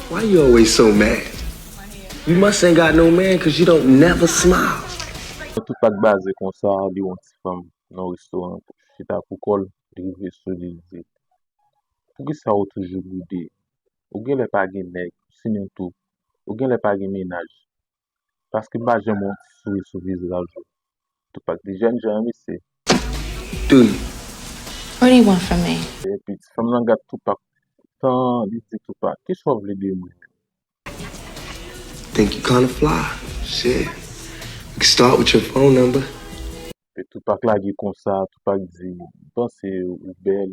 Why you always so mad? You must ain't got no man because you don't never smile. Tout pas basé comme ça, li yon ti fam nan restoran, chita pou kol, li rive sou li di, pou ki sa ou toujou goude, ou gen le pa gen neg, sinon tou, ou gen le pa gen menaj, paske ba jen moun sou vizral jo. Tout pas di jen mi se, Do you? What do you want from me? e pi ti fam nan gat tout pas, tan li di tout pas, ki so vle de mwen? Think you kind of fly? Shit. We can start with your phone number. Pe tout pas lage kon sa, tout pas di, panse ou bel,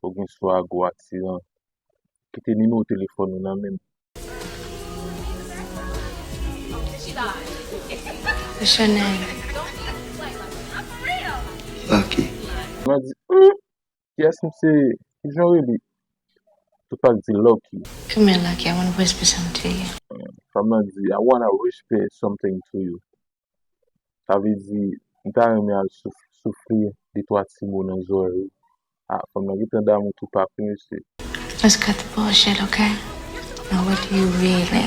ou gen swa go aksidan, kite nime ou telefon nou nan men. What's your name? Lucky. Mwen di, yes mse, ki jan weli? Tout pas di Lucky. Come here, Lucky. I want to whisper something to you. Fama di, I wanna whisper something to you. Sa ve di, nta reme al soufri di to atimo nan zore. Fama gitan da mou tout pa se. Let's cut the bullshit, okay? Now, what do you really,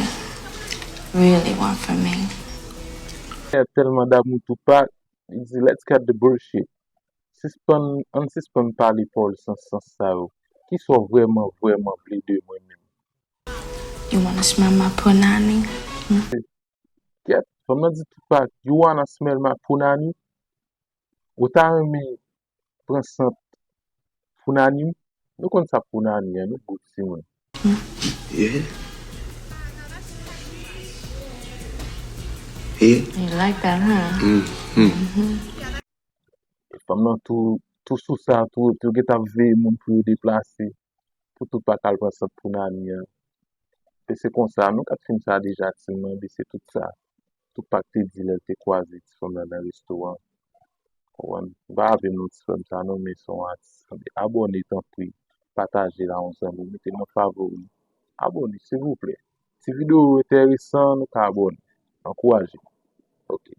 really want from me? Telman da mou tout pa, di, let's cut the bullshit. Suspend pali Paul sans sa yo. Ki so vreman vle de mwen men. You want to smell my punani? Ket, fama di tout pa, you wanna smell my punani? Ou ta reme pren sant punani? Nou kon sa punani, nou gout si mwen. Yeah? Yeah? You like that, huh? Fam nan tou sou sa, tou get ap ve moun pou yo deplase, pou tout pa kal pren sant punani. Pe se kon sa, nou kat film sa deja ti man, bi se tout sa. Tout pa te di lel te kwaze ti fam nan nan restoran. Ba ave nou ti fam sa, nou men son atis. Abone tan pri, pataje la on san, mette nan favori. Abone, s'il vous plaît. Si video interesant, nou ka abone. Encouragez. Ok.